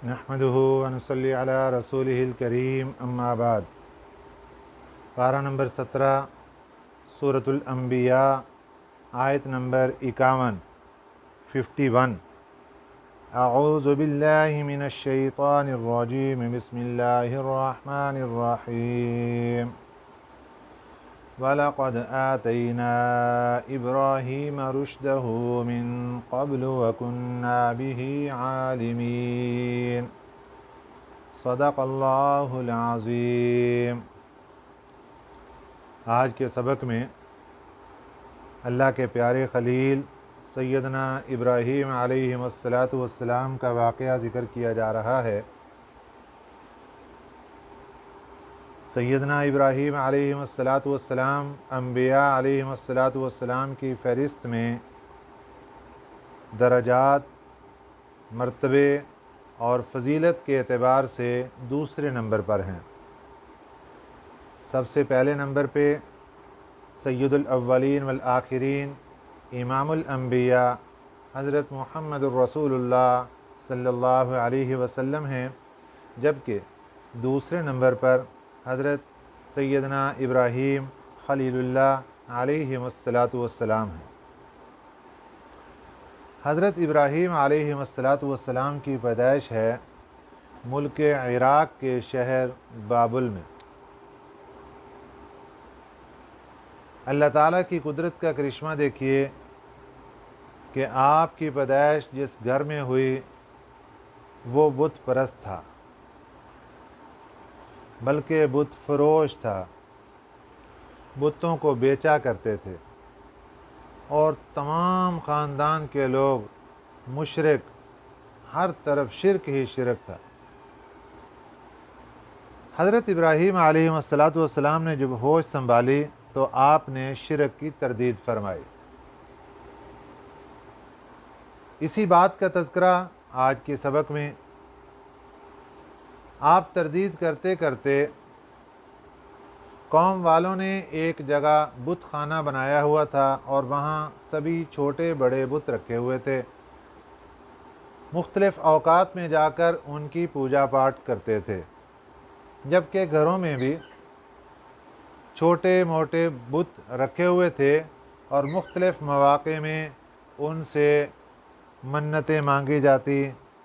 نحمدہ ونصلی علی رسولہ الکریم اما بعد۔ پارہ نمبر 17 سورۃ الانبیاء، آیت نمبر 51۔ اعوذ باللہ من الشیطان الرجیم، بسم اللہ الرحمن الرحیم۔ وَلَقَدْ آتَيْنَا إِبْرَاهِيمَ رُشْدَهُ مِن قَبْلُ وَكُنَّا بِهِ عَالِمِينَ۔ صدق اللہ العظیم۔ آج کے سبق میں اللہ کے پیارے خلیل سیدنا ابراہیم علیہ السلام کا واقعہ ذکر کیا جا رہا ہے۔ سیدنا ابراہیم علیہ السلام انبیاء علیہ السلام کی فہرست میں درجات، مرتبے اور فضیلت کے اعتبار سے دوسرے نمبر پر ہیں۔ سب سے پہلے نمبر پہ سید الاولین والآخرین، امام الانبیاء حضرت محمد الرسول اللہ صلی اللہ علیہ وسلم ہیں، جبکہ دوسرے نمبر پر حضرت سیدنا ابراہیم خلیل اللہ علیہ السلام ہیں۔ حضرت ابراہیم علیہ السلام کی پیدائش ہے ملک عراق کے شہر بابل میں۔ اللہ تعالیٰ کی قدرت کا کرشمہ دیکھیے کہ آپ کی پیدائش جس گھر میں ہوئی وہ بت پرست تھا، بلکہ بت فروش تھا، بتوں کو بیچا کرتے تھے، اور تمام خاندان کے لوگ مشرک، ہر طرف شرک ہی شرک تھا۔ حضرت ابراہیم علیہ السلام نے جب ہوش سنبھالی تو آپ نے شرک کی تردید فرمائی۔ اسی بات کا تذکرہ آج کے سبق میں آپ تردید کرتے کرتے قوم والوں نے ایک جگہ بت خانہ بنایا ہوا تھا اور وہاں سبھی چھوٹے بڑے بت رکھے ہوئے تھے۔ مختلف اوقات میں جا کر ان کی پوجا پاٹ کرتے تھے، جبکہ گھروں میں بھی چھوٹے موٹے بت رکھے ہوئے تھے اور مختلف مواقع میں ان سے منتیں مانگی جاتی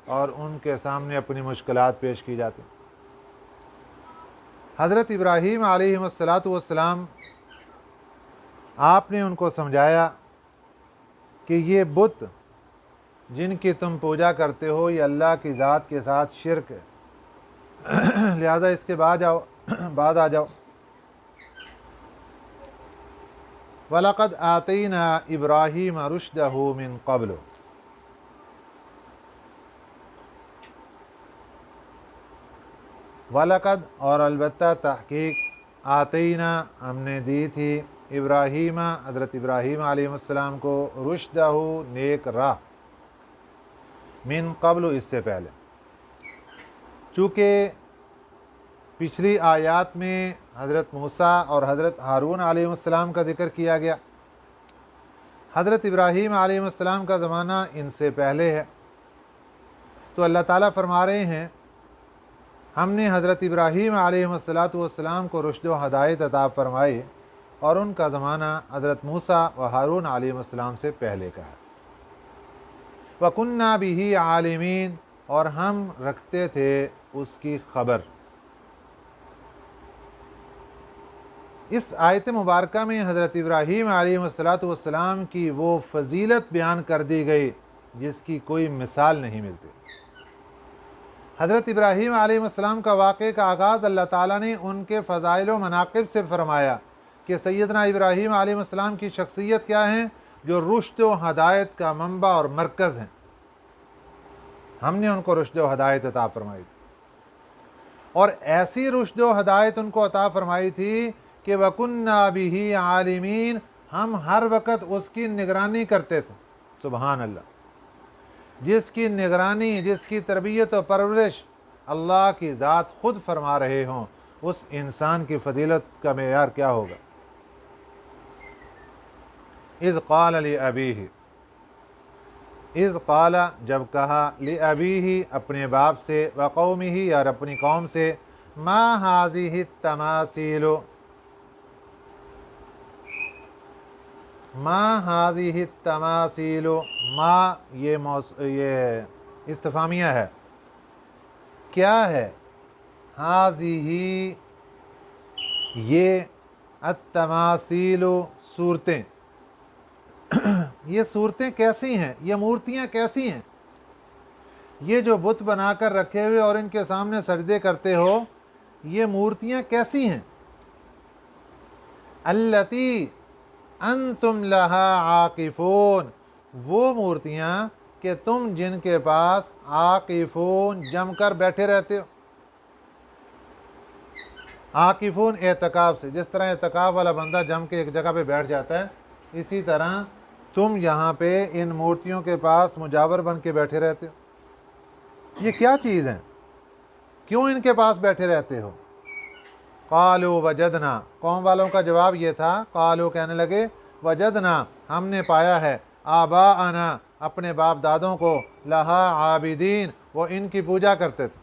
اور ان کے سامنے اپنی مشکلات پیش کی جاتی۔ حضرت ابراہیم علیہ السلام آپ نے ان کو سمجھایا کہ یہ بت جن کی تم پوجا کرتے ہو یہ اللہ کی ذات کے ساتھ شرک ہے، لہذا اس کے بعد آ جاؤ۔ وَلَقَدْ آتَيْنَا إِبْرَاهِيمَ رُشْدَهُ مِن قَبْلُ۔ وَلَقَدْ اور البتہ تحقیق، آتینا ہم نے دی تھی، ابراہیم حضرت ابراہیم علیہ السلام کو، رشدہ نیک راہ، من قبل اس سے پہلے۔ چونکہ پچھلی آیات میں حضرت موسیٰ اور حضرت ہارون علیہ السلام کا ذکر کیا گیا، حضرت ابراہیم علیہ السلام کا زمانہ ان سے پہلے ہے، تو اللہ تعالیٰ فرما رہے ہیں ہم نے حضرت ابراہیم علیہ السلام کو رشد و ہدایت عطا فرمائی، اور ان کا زمانہ حضرت موسیٰ و ہارون علیہ السلام سے پہلے کا ہے۔ وَكُنَّا بِهِ عَالِمِينَ اور ہم رکھتے تھے اس کی خبر۔ اس آیت مبارکہ میں حضرت ابراہیم علیہ السلام کی وہ فضیلت بیان کر دی گئی جس کی کوئی مثال نہیں ملتی۔ حضرت ابراہیم علیہ السلام کا واقعے کا آغاز اللہ تعالیٰ نے ان کے فضائل و مناقب سے فرمایا کہ سیدنا ابراہیم علیہ السلام کی شخصیت کیا ہے، جو رشد و ہدایت کا منبع اور مرکز ہیں۔ ہم نے ان کو رشد و ہدایت عطا فرمائی تھی، اور ایسی رشد و ہدایت ان کو عطا فرمائی تھی کہ وَكُنَّا بِهِ عَالِمِينَ ہم ہر وقت اس کی نگرانی کرتے تھے۔ سبحان اللہ! جس کی نگرانی، جس کی تربیت و پرورش اللہ کی ذات خود فرما رہے ہوں، اس انسان کی فضیلت کا معیار کیا ہوگا۔ اذ قال لأبیہ، اذ قال جب کہا لأبیہ اپنے باپ سے وقومہ اور اپنی قوم سے ما ہذہ التماثیل ما ہذہ التماثیل ما یہ استفہامیہ ہے کیا ہے ہذہ یہ التماثیل صورتیں یہ صورتیں کیسی ہیں یہ مورتیاں کیسی ہیں یہ جو بت بنا کر رکھے ہوئے اور ان کے سامنے سجدے کرتے ہو یہ مورتیاں کیسی ہیں التی انتم لہا عاکفون وہ مورتیاں کہ تم جن کے پاس عاکفون جم کر بیٹھے رہتے ہو عاکفون اعتکاف سے جس طرح اعتکاف والا بندہ جم کے ایک جگہ پہ بیٹھ جاتا ہے اسی طرح تم یہاں پہ ان مورتیوں کے پاس مجاور بن کے بیٹھے رہتے ہو یہ کیا چیز ہے کیوں ان کے پاس بیٹھے رہتے ہو قالوا وجدنا قوم والوں کا جواب یہ تھا قالوا کہنے لگے وجدنا ہم نے پایا ہے آباءنا اپنے باپ دادوں کو لہا عابدین وہ ان کی پوجا کرتے تھے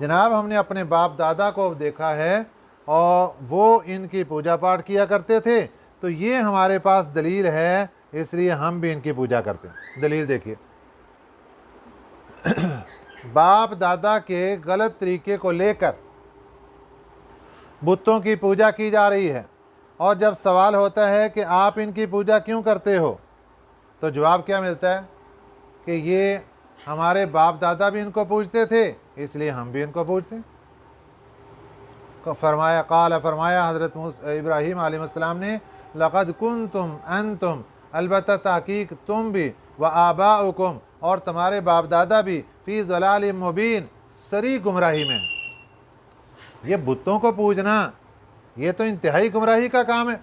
جناب ہم نے اپنے باپ دادا کو دیکھا ہے اور وہ ان کی پوجا پاٹ کیا کرتے تھے تو یہ ہمارے پاس دلیل ہے اس لیے ہم بھی ان کی پوجا کرتے ہیں دلیل دیکھیے باپ دادا کے غلط طریقے کو لے کر بتوں کی پوجا کی جا رہی ہے اور جب سوال ہوتا ہے کہ آپ ان کی پوجا کیوں کرتے ہو تو جواب کیا ملتا ہے کہ یہ ہمارے باپ دادا بھی ان کو پوجتے تھے اس لیے ہم بھی ان کو پوجتے ہیں فرمایا حضرت ابراہیم علیہ السلام نے لقد کنتم انتم البتہ تحقیق تم بھی وآباؤکم اور تمہارے باپ دادا بھی فی ضلال مبین سری گمراہی میں یہ بتوں کو پوجنا یہ تو انتہائی گمراہی کا کام ہے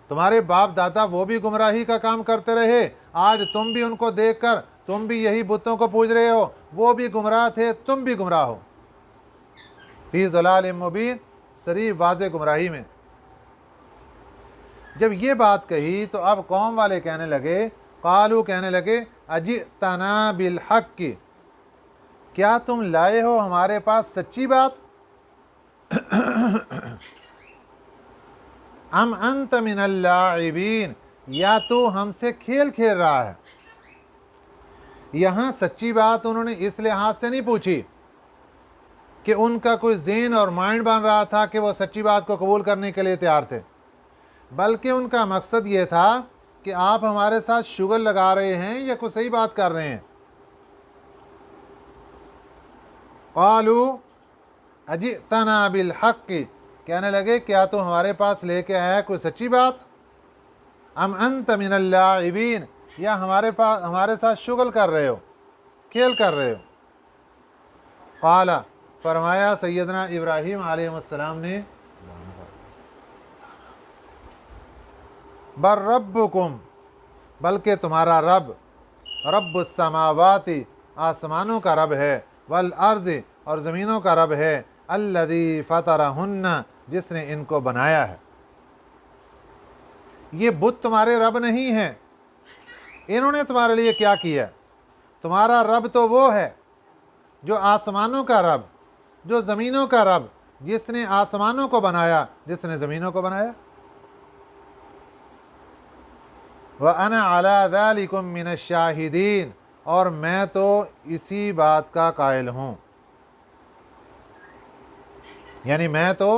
تمہارے باپ دادا وہ بھی گمراہی کا کام کرتے رہے آج تم بھی ان کو دیکھ کر تم بھی یہی بتوں کو پوج رہے ہو وہ بھی گمراہ تھے تم بھی گمراہ ہو فی ضلال مبین سری واضح گمراہی میں جب یہ بات کہی تو اب قوم والے کہنے لگے قالو کہنے لگے اجئتنا بالحق کیا تم لائے ہو ہمارے پاس سچی بات ام انت من اللاعبین یا تو ہم سے کھیل کھیل رہا ہے یہاں سچی بات انہوں نے اس لحاظ سے نہیں پوچھی کہ ان کا کوئی ذہن اور مائنڈ بن رہا تھا کہ وہ سچی بات کو قبول کرنے کے لیے تیار تھے بلکہ ان کا مقصد یہ تھا کہ آپ ہمارے ساتھ شغل لگا رہے ہیں یا کوئی صحیح بات کر رہے ہیں قالوا اجئتنا بالحق کہنے لگے کیا تو ہمارے پاس لے کے آیا کوئی سچی بات ام انت من اللاعبین یا ہمارے ساتھ شغل کر رہے ہو کھیل کر رہے ہو قال فرمایا سیدنا ابراہیم علیہ السلام نے بر ربکم بلکہ تمہارا رب رب السماوات آسمانوں کا رب ہے والارض اور زمینوں کا رب ہے الذی فطرہن جس نے ان کو بنایا ہے یہ بت تمہارے رب نہیں ہیں انہوں نے تمہارے لیے کیا کیا تمہارا رب تو وہ ہے جو آسمانوں کا رب جو زمینوں کا رب جس نے آسمانوں کو بنایا جس نے زمینوں کو بنایا وَأَنَا عَلَى ذَلِكُم مِّنَ الشَّاهِدِينَ اور میں تو اسی بات کا قائل ہوں یعنی میں تو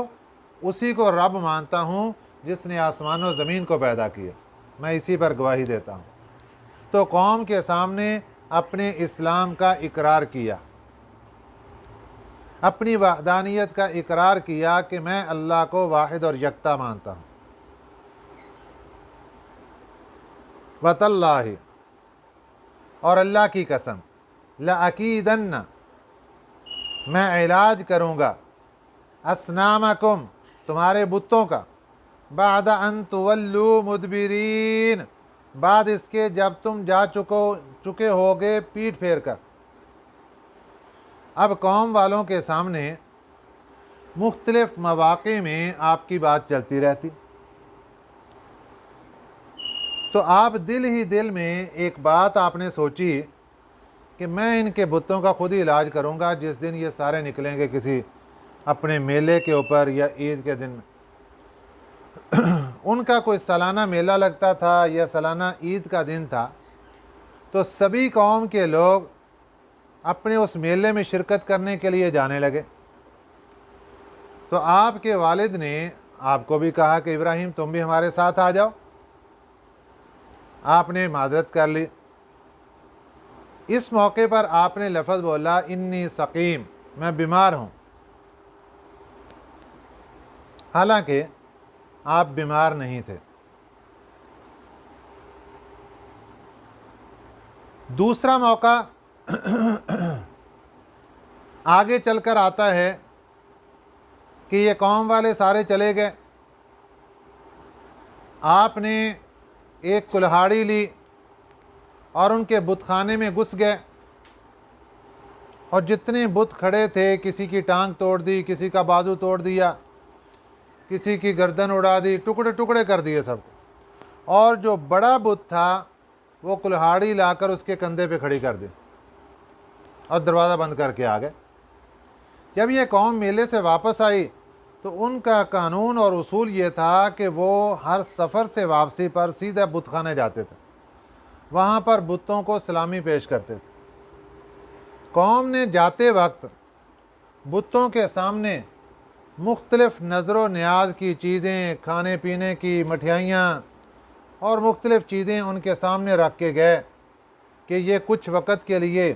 اسی کو رب مانتا ہوں جس نے آسمان و زمین کو پیدا کیا میں اسی پر گواہی دیتا ہوں تو قوم کے سامنے اپنے اسلام کا اقرار کیا اپنی وحدانیت کا اقرار کیا کہ میں اللہ کو واحد اور یکتا مانتا ہوں وَتَاللَّهِ اور اللہ کی قسم لَأَكِيدَنَّ میں علاج کروں گا اصنامکم تمہارے بتوں کا بعد ان تولوا مدبرین بعد اس کے جب تم جا چکے ہوگے پیٹ پھیر کر اب قوم والوں کے سامنے مختلف مواقع میں آپ کی بات چلتی رہتی تو آپ دل ہی دل میں ایک بات آپ نے سوچی کہ میں ان کے بتوں کا خود ہی علاج کروں گا جس دن یہ سارے نکلیں گے کسی اپنے میلے کے اوپر یا عید کے دن. ان کا کوئی سالانہ میلہ لگتا تھا یا سالانہ عید کا دن تھا، تو سبھی قوم کے لوگ اپنے اس میلے میں شرکت کرنے کے لیے جانے لگے. تو آپ کے والد نے آپ کو بھی کہا کہ ابراہیم تم بھی ہمارے ساتھ آ جاؤ. آپ نے معذرت کر لی. اس موقع پر آپ نے لفظ بولا انی سقیم، میں بیمار ہوں. حالانکہ آپ بیمار نہیں تھے. دوسرا موقع آگے چل کر آتا ہے کہ یہ قوم والے سارے چلے گئے. آپ نے ایک کلہاڑی لی اور ان کے بت خانے میں گھس گئے، اور جتنے بت کھڑے تھے کسی کی ٹانگ توڑ دی، کسی کا بازو توڑ دیا، کسی کی گردن اڑا دی، ٹکڑے ٹکڑے کر دیے سب کو. اور جو بڑا بت تھا وہ کلہاڑی لا کر اس کے کندھے پہ کھڑی کر دی اور دروازہ بند کر کے آ گئے. جب یہ قوم میلے سے واپس آئی تو ان کا قانون اور اصول یہ تھا کہ وہ ہر سفر سے واپسی پر سیدھا بت خانے جاتے تھے، وہاں پر بتوں کو سلامی پیش کرتے تھے. قوم نے جاتے وقت بتوں کے سامنے مختلف نظر و نیاز کی چیزیں، کھانے پینے کی مٹھائیاں اور مختلف چیزیں ان کے سامنے رکھ کے گئے کہ یہ کچھ وقت کے لیے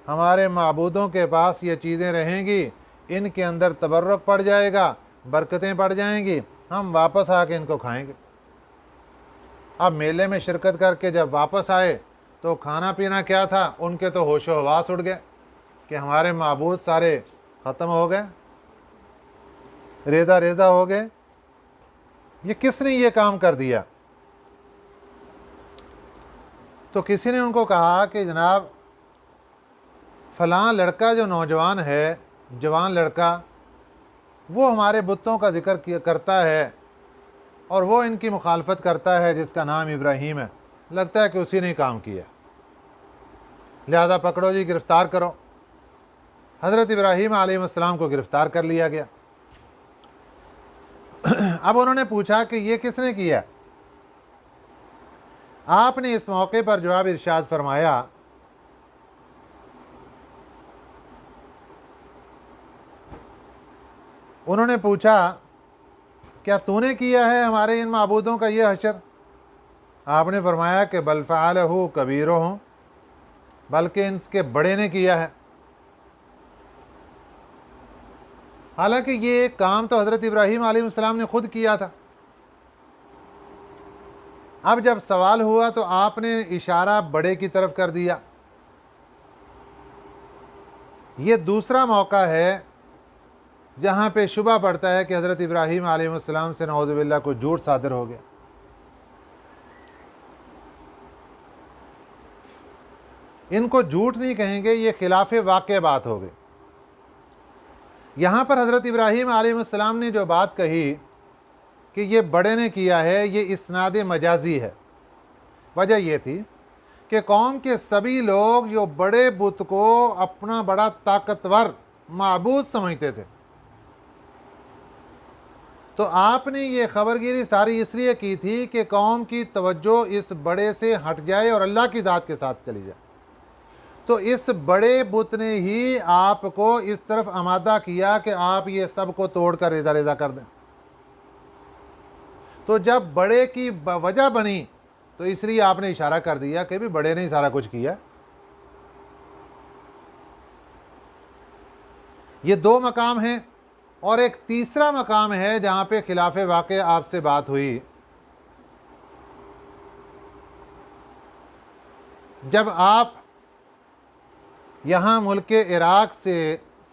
ہمارے معبودوں کے پاس یہ چیزیں رہیں گی، ان کے اندر تبرک پڑ جائے گا، برکتیں پڑ جائیں گی، ہم واپس آ کے ان کو کھائیں گے. اب میلے میں شرکت کر کے جب واپس آئے تو کھانا پینا کیا تھا، ان کے تو ہوش و حواس اڑ گئے کہ ہمارے معبود سارے ختم ہو گئے، ریزہ ریزہ ہو گئے. یہ کس نے یہ کام کر دیا؟ تو کسی نے ان کو کہا کہ جناب فلاں لڑکا جو نوجوان ہے، جوان لڑکا، وہ ہمارے بتوں کا ذکر کرتا ہے اور وہ ان کی مخالفت کرتا ہے، جس کا نام ابراہیم ہے. لگتا ہے کہ اسی نے کام کیا، لہذا پکڑو جی، گرفتار کرو. حضرت ابراہیم علیہ السلام کو گرفتار کر لیا گیا. اب انہوں نے پوچھا کہ یہ کس نے کیا؟ آپ نے اس موقع پر جواب ارشاد فرمایا انہوں نے پوچھا کیا تو نے کیا ہے ہمارے ان معبودوں کا یہ حشر؟ آپ نے فرمایا کہ بل فعلہ کبیرہم، بلکہ ان کے بڑے نے کیا ہے. حالانکہ یہ کام تو حضرت ابراہیم علیہ السلام نے خود کیا تھا. اب جب سوال ہوا تو آپ نے اشارہ بڑے کی طرف کر دیا. یہ دوسرا موقع ہے جہاں پہ شبہ پڑتا ہے کہ حضرت ابراہیم علیہ السلام سے نعوذ باللہ کوئی جھوٹ صادر ہو گیا. ان کو جھوٹ نہیں کہیں گے، یہ خلاف واقع بات ہو گئی. یہاں پر حضرت ابراہیم علیہ السلام نے جو بات کہی کہ یہ بڑے نے کیا ہے، یہ اسناد مجازی ہے. وجہ یہ تھی کہ قوم کے سبھی لوگ جو بڑے بت کو اپنا بڑا طاقتور معبود سمجھتے تھے، تو آپ نے یہ خبرگیری ساری اس لیے کی تھی کہ قوم کی توجہ اس بڑے سے ہٹ جائے اور اللہ کی ذات کے ساتھ چلی جائے. تو اس بڑے بت نے ہی آپ کو اس طرف آمادہ کیا کہ آپ یہ سب کو توڑ کر ریزہ ریزہ کر دیں. تو جب بڑے کی وجہ بنی تو اس لیے آپ نے اشارہ کر دیا کہ بھی بڑے نے ہی سارا کچھ کیا. یہ دو مقام ہیں، اور ایک تیسرا مقام ہے جہاں پہ خلاف واقع آپ سے بات ہوئی. جب آپ یہاں ملک عراق سے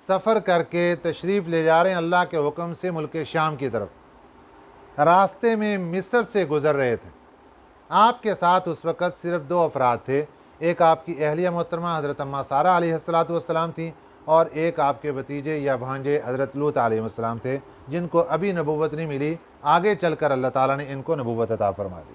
سفر کر کے تشریف لے جا رہے ہیں اللہ کے حکم سے ملک شام کی طرف، راستے میں مصر سے گزر رہے تھے. آپ کے ساتھ اس وقت صرف دو افراد تھے. ایک آپ کی اہلیہ محترمہ حضرت اماں سارہ علیہ السلام تھیں، اور ایک آپ کے بھتیجے یا بھانجے حضرت لوط علیہ السلام تھے، جن کو ابھی نبوت نہیں ملی، آگے چل کر اللہ تعالیٰ نے ان کو نبوت عطا فرما دی.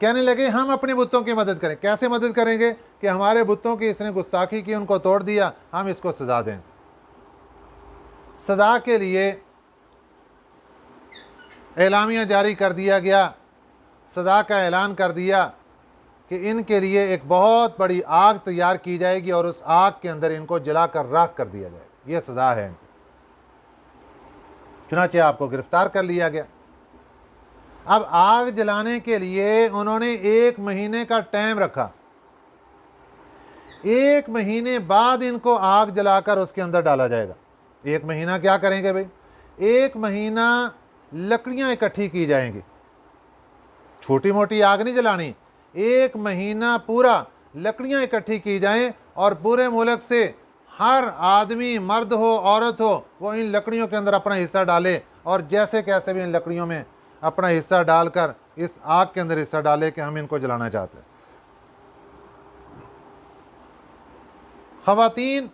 کہنے لگے ہم اپنے بتوں کی مدد کریں. کیسے مدد کریں گے؟ کہ ہمارے بتوں کی اس نے گستاخی کی، ان کو توڑ دیا، ہم اس کو سزا دیں. سزا کے لیے اعلامیہ جاری کر دیا گیا، سزا کا اعلان کر دیا کہ ان کے لیے ایک بہت بڑی آگ تیار کی جائے گی اور اس آگ کے اندر ان کو جلا کر راکھ کر دیا جائے گا. یہ سزا ہے. چنانچہ آپ کو گرفتار کر لیا گیا. اب آگ جلانے کے لیے انہوں نے 1 مہینے کا ٹائم رکھا. 1 مہینے بعد ان کو آگ جلا کر اس کے اندر ڈالا جائے گا. 1 مہینہ کیا کریں گے بھائی؟ 1 مہینہ لکڑیاں اکٹھی کی جائیں گی. چھوٹی موٹی آگ نہیں جلانی، 1 مہینہ پورا لکڑیاں اکٹھی کی جائیں اور پورے ملک سے ہر آدمی، مرد ہو عورت ہو، وہ ان لکڑیوں کے اندر اپنا حصہ ڈالے اور جیسے کیسے بھی ان لکڑیوں میں اپنا حصہ ڈال کر اس آگ کے اندر حصہ ڈالے کہ ہم ان کو جلانا چاہتے ہیں. خواتین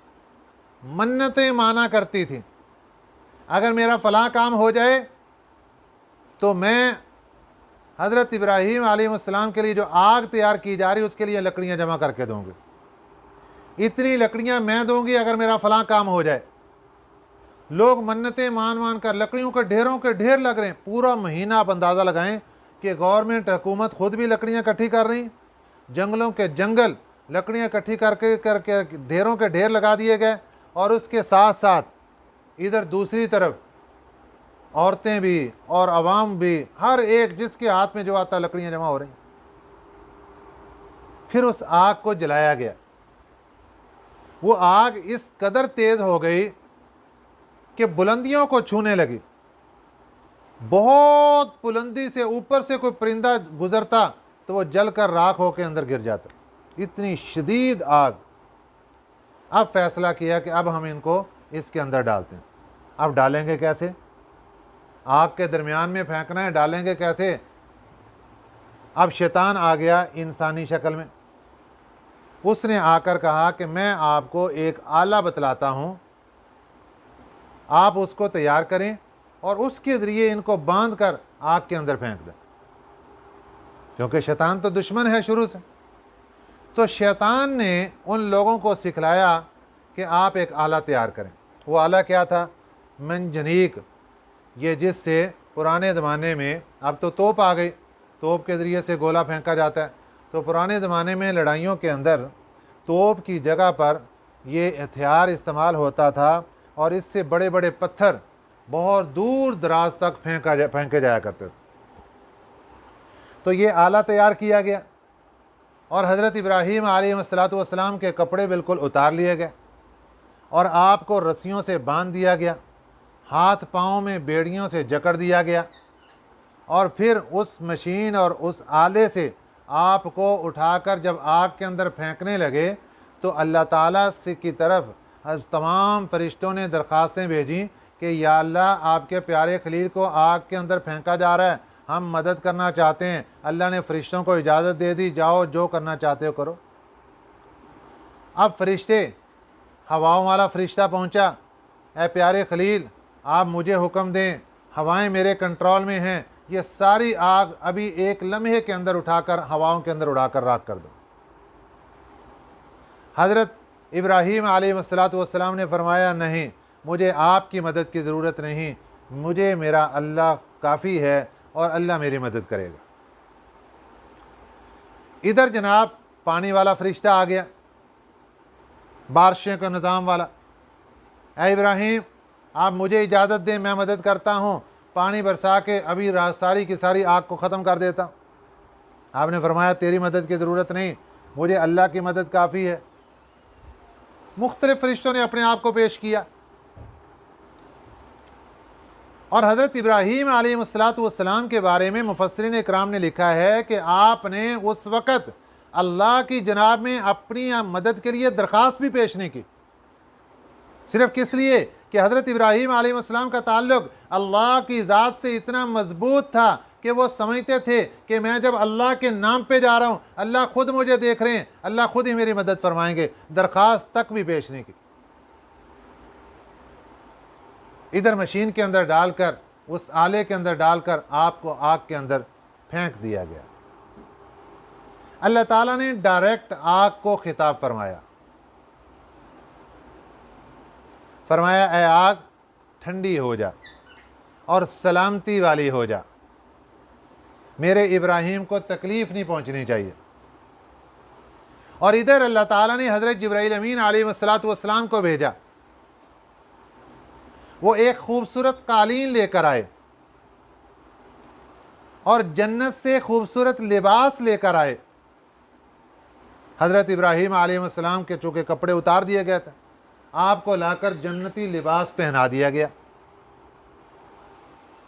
منتیں مانا کرتی تھیں، اگر میرا فلاں کام ہو جائے تو میں حضرت ابراہیم علیہ السلام کے لیے جو آگ تیار کی جا رہی اس کے لیے لکڑیاں جمع کر کے دوں گی. اتنی لکڑیاں میں دوں گی اگر میرا فلاں کام ہو جائے. لوگ منتیں مان کر لکڑیوں کے ڈھیروں کے ڈھیر لگ رہے ہیں. پورا مہینہ آپ اندازہ لگائیں کہ گورنمنٹ، حکومت خود بھی لکڑیاں اکٹھی کر رہی ہیں، جنگلوں کے جنگل لکڑیاں اکٹھی کر کے ڈھیروں کے ڈھیر لگا دیے گئے، اور اس کے ساتھ ساتھ ادھر دوسری طرف عورتیں بھی اور عوام بھی، ہر ایک جس کے ہاتھ میں جو آتا لکڑیاں جمع ہو رہی ہیں. پھر اس آگ کو جلایا گیا. وہ آگ اس قدر تیز ہو گئی کہ بلندیوں کو چھونے لگی. بہت بلندی سے اوپر سے کوئی پرندہ گزرتا تو وہ جل کر راکھ ہو کے اندر گر جاتا. اتنی شدید آگ. اب فیصلہ کیا کہ اب ہم ان کو اس کے اندر ڈالتے ہیں. اب ڈالیں گے کیسے؟ آگ کے درمیان میں پھینکنا ہے، ڈالیں گے کیسے؟ اب شیطان آ گیا انسانی شکل میں. اس نے آ کر کہا کہ میں آپ کو ایک آلہ بتلاتا ہوں، آپ اس کو تیار کریں اور اس کے ذریعے ان کو باندھ کر آگ کے اندر پھینک دیں. کیونکہ شیطان تو دشمن ہے شروع سے. تو شیطان نے ان لوگوں کو سکھلایا کہ آپ ایک آلہ تیار کریں. وہ آلہ کیا تھا؟ منجنیق. یہ جس سے پرانے زمانے میں، اب تو توپ آ گئی، توپ کے ذریعے سے گولہ پھینکا جاتا ہے، تو پرانے زمانے میں لڑائیوں کے اندر توپ کی جگہ پر یہ ہتھیار استعمال ہوتا تھا اور اس سے بڑے بڑے پتھر بہت دور دراز تک پھینکے جایا کرتے تھے. تو یہ آلہ تیار کیا گیا اور حضرت ابراہیم علیہ السلام کے کپڑے بالکل اتار لیے گئے اور آپ کو رسیوں سے باندھ دیا گیا، ہاتھ پاؤں میں بیڑیوں سے جکڑ دیا گیا، اور پھر اس مشین اور اس آلے سے آپ کو اٹھا کر جب آگ کے اندر پھینکنے لگے تو اللہ تعالیٰ سے کی طرف تمام فرشتوں نے درخواستیں بھیجیں کہ یا اللہ، آپ کے پیارے خلیل کو آگ کے اندر پھینکا جا رہا ہے، ہم مدد کرنا چاہتے ہیں. اللہ نے فرشتوں کو اجازت دے دی، جاؤ جو کرنا چاہتے ہو کرو. اب فرشتے، ہواؤں والا فرشتہ پہنچا، اے پیارے خلیل آپ مجھے حکم دیں، ہوائیں میرے کنٹرول میں ہیں، یہ ساری آگ ابھی ایک لمحے کے اندر اٹھا کر ہواؤں کے اندر اڑا کر راکھ کر دو. حضرت ابراہیم علیہ السلام نے فرمایا نہیں، مجھے آپ کی مدد کی ضرورت نہیں، مجھے میرا اللہ کافی ہے اور اللہ میری مدد کرے گا. ادھر جناب پانی والا فرشتہ آ گیا، بارشیں کا نظام والا. اے ابراہیم آپ مجھے اجازت دیں، میں مدد کرتا ہوں، پانی برسا کے ابھی ساری کی ساری آگ کو ختم کر دیتا ہوں. آپ نے فرمایا تیری مدد کی ضرورت نہیں، مجھے اللہ کی مدد کافی ہے. مختلف فرشتوں نے اپنے آپ کو پیش کیا اور حضرت ابراہیم علیہ السلام کے بارے میں مفسرین اکرام نے لکھا ہے کہ آپ نے اس وقت اللہ کی جناب میں اپنی مدد کے لیے درخواست بھی پیش نہیں کی. صرف کس لیے کہ حضرت ابراہیم علیہ السلام کا تعلق اللہ کی ذات سے اتنا مضبوط تھا کہ وہ سمجھتے تھے کہ میں جب اللہ کے نام پہ جا رہا ہوں، اللہ خود مجھے دیکھ رہے ہیں، اللہ خود ہی میری مدد فرمائیں گے. درخواست تک بھی پیش نہیں کی. ادھر مشین کے اندر ڈال کر، اس آلے کے اندر ڈال کر آپ کو آگ کے اندر پھینک دیا گیا. اللہ تعالیٰ نے ڈائریکٹ آگ کو خطاب فرمایا، فرمایا اے آگ ٹھنڈی ہو جا اور سلامتی والی ہو جا، میرے ابراہیم کو تکلیف نہیں پہنچنی چاہیے۔ اور ادھر اللہ تعالیٰ نے حضرت جبرائیل امین علیہ السلام کو بھیجا، وہ ایک خوبصورت قالین لے کر آئے اور جنت سے خوبصورت لباس لے کر آئے۔ حضرت ابراہیم علیہ السلام کے چونکہ کپڑے اتار دیے گئے تھے، آپ کو لا کر جنتی لباس پہنا دیا گیا،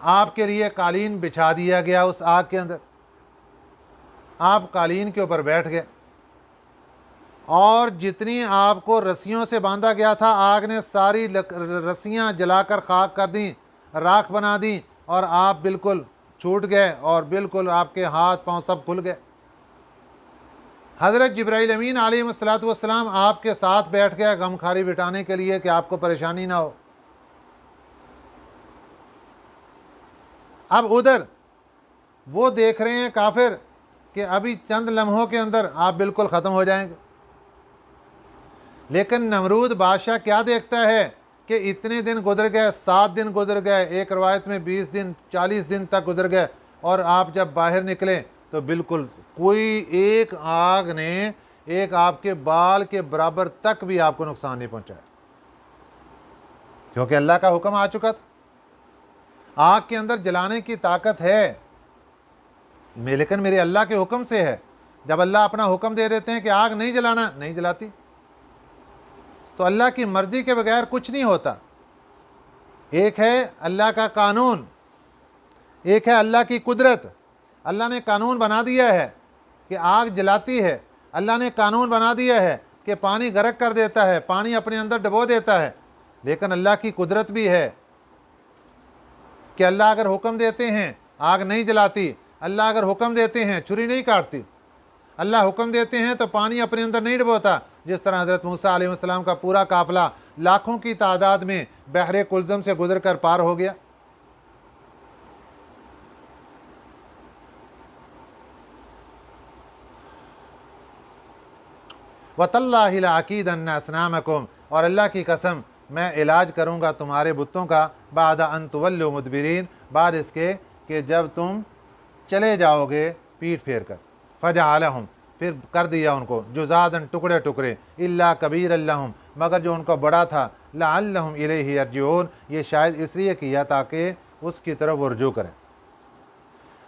آپ کے لیے قالین بچھا دیا گیا اس آگ کے اندر، آپ قالین کے اوپر بیٹھ گئے، اور جتنی آپ کو رسیوں سے باندھا گیا تھا آگ نے ساری رسیاں جلا کر خاک کر دیں، راکھ بنا دیں، اور آپ بالکل چھوٹ گئے اور بالکل آپ کے ہاتھ پاؤں سب کھل گئے۔ حضرت جبرائیل امین علیہ السلام آپ کے ساتھ بیٹھ گئے غم خاری بٹانے کے لیے کہ آپ کو پریشانی نہ ہو۔ اب ادھر وہ دیکھ رہے ہیں کافر کہ ابھی چند لمحوں کے اندر آپ بالکل ختم ہو جائیں گے، لیکن نمرود بادشاہ کیا دیکھتا ہے کہ اتنے دن گزر گئے، 7 دن گزر گئے، ایک روایت میں 20 دن 40 دن تک گزر گئے، اور آپ جب باہر نکلے تو بالکل کوئی ایک آگ نے ایک آپ کے بال کے برابر تک بھی آپ کو نقصان نہیں پہنچایا، کیونکہ اللہ کا حکم آ چکا تھا۔ آگ کے اندر جلانے کی طاقت ہے، لیکن میرے اللہ کے حکم سے ہے۔ جب اللہ اپنا حکم دے دیتے ہیں کہ آگ نہیں جلانا، نہیں جلاتی، تو اللہ کی مرضی کے بغیر کچھ نہیں ہوتا۔ ایک ہے اللہ کا قانون، ایک ہے اللہ کی قدرت۔ اللہ نے قانون بنا دیا ہے کہ آگ جلاتی ہے، اللہ نے قانون بنا دیا ہے کہ پانی غرق کر دیتا ہے، پانی اپنے اندر ڈبو دیتا ہے، لیکن اللہ کی قدرت بھی ہے کہ اللہ اگر حکم دیتے ہیں آگ نہیں جلاتی، اللہ اگر حکم دیتے ہیں چھری نہیں کاٹتی، اللہ حکم دیتے ہیں تو پانی اپنے اندر نہیں ڈبوتا۔ جس طرح حضرت موسیٰ علیہ السلام کا پورا قافلہ لاکھوں کی تعداد میں بحر کلزم سے گزر کر پار ہو گیا۔ وَتَاللَّهِ لَأَكِيدَنَّ أَصْنَامَكُمْ، اور اللہ کی قسم میں علاج کروں گا تمہارے بتوں کا، بعد ان تولوا مدبرین، بعد اس کے کہ جب تم چلے جاؤ گے پیٹ پھیر کر۔ فَجَعَلَهُمْ، پھر کر دیا ان کو جزاداً ٹکڑے ٹکڑے، إِلَّا كَبِيرًا لَهُمْ، مگر جو ان کا بڑا تھا، لَعَلَّهُمْ إِلَيْهِ يَرْجِعُونَ، یہ شاید اس لیے کیا تاکہ اس کی طرف وہ رجوع کریں۔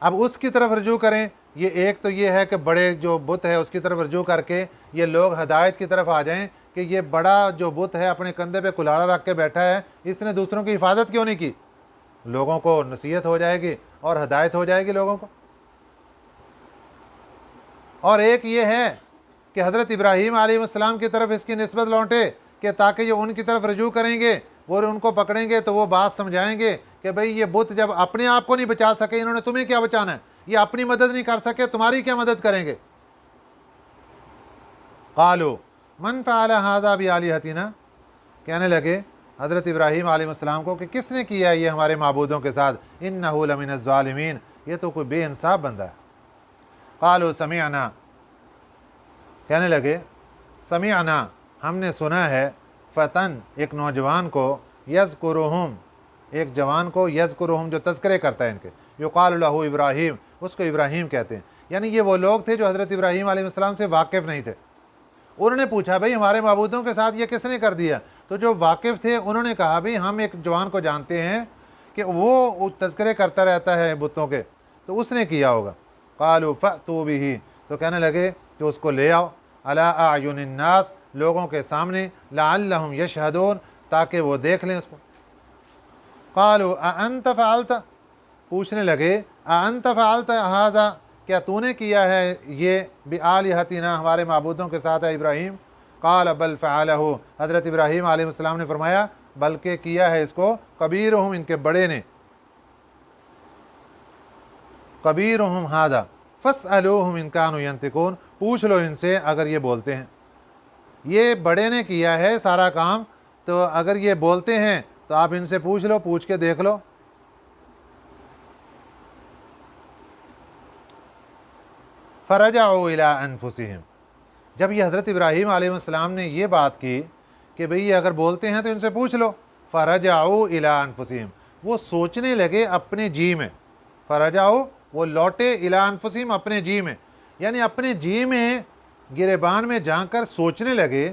اب اس کی طرف رجوع کریں، یہ ایک تو یہ ہے کہ بڑے جو بت ہے اس کی طرف رجوع کر کے یہ لوگ ہدایت کی طرف آ جائیں کہ یہ بڑا جو بت ہے اپنے کندھے پہ کلاڑا رکھ کے بیٹھا ہے، اس نے دوسروں کی حفاظت کیوں نہیں کی؟ لوگوں کو نصیحت ہو جائے گی اور ہدایت ہو جائے گی لوگوں کو۔ اور ایک یہ ہے کہ حضرت ابراہیم علیہ السلام کی طرف اس کی نسبت لوٹے کہ تاکہ یہ ان کی طرف رجوع کریں گے، وہ ان کو پکڑیں گے تو وہ بات سمجھائیں گے کہ بھئی یہ بت جب اپنے آپ کو نہیں بچا سکے، انہوں نے تمہیں کیا بچانا ہے؟ یہ اپنی مدد نہیں کر سکے، تمہاری کیا مدد کریں گے؟ قالوا من فعل هذا بآلهتنا، کہنے لگے حضرت ابراہیم علیہ السلام کو کہ کس نے کیا یہ ہمارے معبودوں کے ساتھ، انه لمن الظالمین، یہ تو کوئی بے انصاف بندہ ہے۔ قالوا سمعنا، کہنے لگے سمعنا، ہم نے سنا ہے، فتن، ایک نوجوان کو، یذکرہم، ایک جوان کو، یذکرہم جو تذکرے کرتا ہے ان کے، یقال لہ ابراہیم، اس کو ابراہیم کہتے ہیں۔ یعنی یہ وہ لوگ تھے جو حضرت ابراہیم علیہ السلام سے واقف نہیں تھے۔ انہوں نے پوچھا بھئی ہمارے معبودوں کے ساتھ یہ کس نے کر دیا؟ تو جو واقف تھے انہوں نے کہا بھئی ہم ایک جوان کو جانتے ہیں کہ وہ تذکرے کرتا رہتا ہے بتوں کے، تو اس نے کیا ہوگا۔ قالوا فأتوا بہ، تو کہنے لگے کہ اس کو لے آؤ، علی اعین الناس، لوگوں کے سامنے، لعلہم یشہدون، تاکہ وہ دیکھ لیں اس کو۔ قالوا اانت فعلت، پوچھنے لگے اانت فعلت ھذا، کیا تو نے کیا ہے یہ بآلہتنا، ہمارے معبودوں کے ساتھ ہے ابراہیم؟ قال بل فعلہ، حضرت ابراہیم علیہ السلام نے فرمایا بلکہ کیا ہے اس کو کبیرہم، ان کے بڑے نے، کبیرہم ھذا فاسألوہم ان کانوا ینطقون، پوچھ لو ان سے اگر یہ بولتے ہیں۔ یہ بڑے نے کیا ہے سارا کام، تو اگر یہ بولتے ہیں تو آپ ان سے پوچھ لو، پوچھ کے دیکھ لو۔ فرجعوا الی انفسہم، جب یہ حضرت ابراہیم علیہ السلام نے یہ بات کی کہ بھئی یہ اگر بولتے ہیں تو ان سے پوچھ لو، فرجعوا الی انفسہم، وہ سوچنے لگے اپنے جی میں، فرجعوا وہ لوٹے الی انفسہم اپنے جی میں، یعنی اپنے جی میں گریبان میں جا کر سوچنے لگے،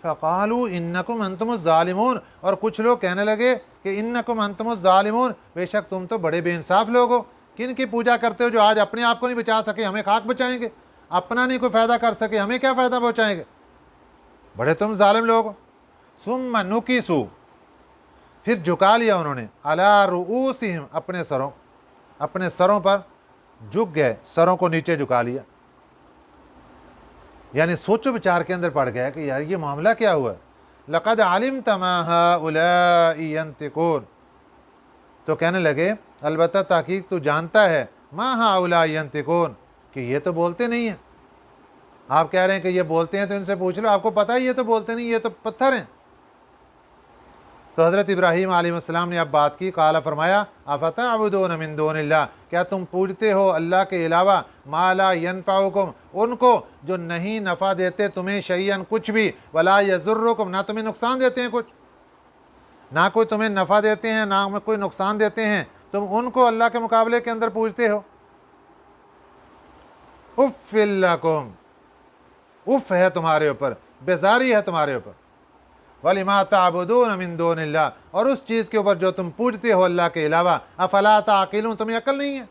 فقالوا انکم انتم الظالمون، اور کچھ لوگ کہنے لگے کہ انکم انتم الظالمون، بے شک تم تو بڑے بے انصاف لوگ ہو، کن کی پوجا کرتے ہو جو آج اپنے آپ کو نہیں بچا سکے، ہمیں خاک بچائیں گے، اپنا نہیں کوئی فائدہ کر سکے ہمیں کیا فائدہ پہنچائیں گے، بڑے تم ظالم لوگ ہو۔ ثم نکسوا، پھر جھکا لیا انہوں نے، علی رؤوسہم اپنے سروں پر جھک گئے، سروں کو نیچے جھکا لیا، یعنی سوچو بچار کے اندر پڑ گیا کہ یار یہ معاملہ کیا ہوا ہے، لقد علمت ما هؤلاء ينطقون، تو کہنے لگے البتہ تحقیق تو جانتا ہے، ما هؤلاء ينطقون، کہ یہ تو بولتے نہیں ہیں، آپ کہہ رہے ہیں کہ یہ بولتے ہیں تو ان سے پوچھ لو، آپ کو پتہ ہے یہ تو بولتے نہیں، یہ تو پتھر ہیں۔ تو حضرت ابراہیم علیہ السلام نے اب بات کی، قال فرمایا افتعبدون من دون اللہ، کیا تم پوجتے ہو اللہ کے علاوہ ما لا ینفعکم، ان کو جو نہیں نفع دیتے تمہیں شیئن کچھ بھی، ولا یضرکم نہ تمہیں نقصان دیتے ہیں کچھ، نہ کوئی تمہیں نفع دیتے ہیں نہ کوئی نقصان دیتے ہیں، تم ان کو اللہ کے مقابلے کے اندر پوجتے ہو۔ اف لکم، اف ہے تمہارے اوپر، بیزاری ہے تمہارے اوپر، وَلِمَا تَعْبُدُونَ مِن دُونِ اللَّهِ، اور اس چیز کے اوپر جو تم پوجتے ہو اللہ کے علاوہ، افلا تعقلون، تمہیں عقل نہیں ہے۔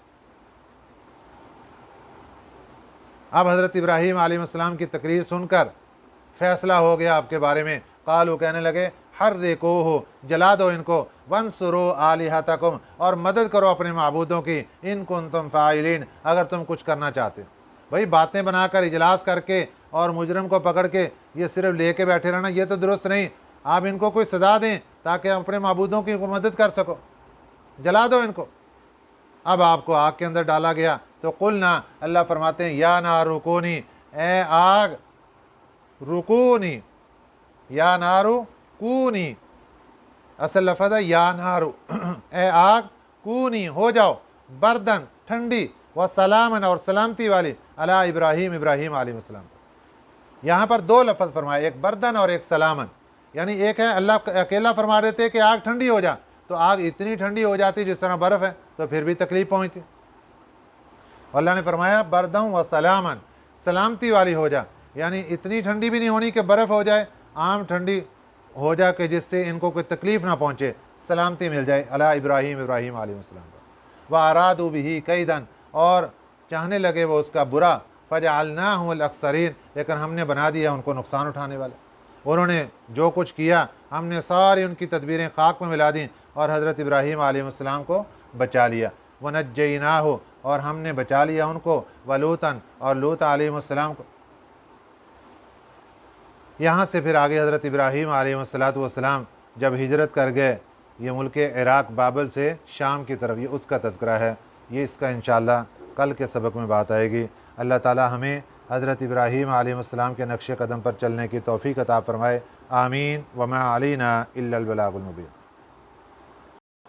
اب حضرت ابراہیم علیہ السلام کی تقریر سن کر فیصلہ ہو گیا آپ کے بارے میں، قالوا کہنے لگے حرقوہ، جلا دو ان کو، وانصروا آلہتکم، اور مدد کرو اپنے معبودوں کی، ان کنتم فاعلین، اگر تم کچھ کرنا چاہتے ہو۔ بھائی باتیں بنا کر اجلاس کر کے اور مجرم کو پکڑ کے یہ صرف لے کے بیٹھے رہنا یہ تو درست نہیں، آپ ان کو کوئی سزا دیں تاکہ اپنے معبودوں کی مدد کر سکو، جلا دو ان کو۔ اب آپ کو آگ کے اندر ڈالا گیا تو قلنا، اللہ فرماتے ہیں یا نار رکونی، اے آگ رکونی، یا نارو کونی، اصل لفظ ہے یا نارو اے آگ کونی ہو جاؤ، بردن ٹھنڈی، و سلامن اور سلامتی والی، علی ابراہیم ابراہیم علیہ السلام۔ یہاں پر دو لفظ فرمائے، ایک بردن اور ایک سلامن، یعنی ایک ہے اللہ اکیلا فرما رہے تھے کہ آگ ٹھنڈی ہو جا، تو آگ اتنی ٹھنڈی ہو جاتی جس طرح برف ہے تو پھر بھی تکلیف پہنچتی، اللہ نے فرمایا بردن و سلامن، سلامتی والی ہو جا، یعنی اتنی ٹھنڈی بھی نہیں ہونی کہ برف ہو جائے، عام ٹھنڈی ہو جا کہ جس سے ان کو کوئی تکلیف نہ پہنچے، سلامتی مل جائے علی ابراہیم ابراہیم علیہ السلام پر۔ وَأَرَادُوا بِهِ كَيْدًا، اور چاہنے لگے وہ اس کا برا، فَجَعَلْنَاهُمُ الْأَخْسَرِينَ، لیکن ہم نے بنا دیا ان کو نقصان اٹھانے والے، انہوں نے جو کچھ کیا ہم نے ساری ان کی تدبیریں خاک میں ملا دیں اور حضرت ابراہیم علیہ السلام کو بچا لیا۔ وَنَجَّيْنَاهُ، اور ہم نے بچا لیا ان کو، وَلُوطًا، اور لوط علیہ السلام کو۔ یہاں سے پھر آگے حضرت ابراہیم علیہ السلام جب ہجرت کر گئے، یہ ملک عراق بابل سے شام کی طرف، یہ اس کا تذکرہ ہے، یہ اس کا انشاءاللہ کل کے سبق میں بات آئے گی۔ اللہ تعالی ہمیں حضرت ابراہیم علیہ السلام کے نقش قدم پر چلنے کی توفیق عطا فرمائے، آمین۔ وما علینا الا البلاغ المبین۔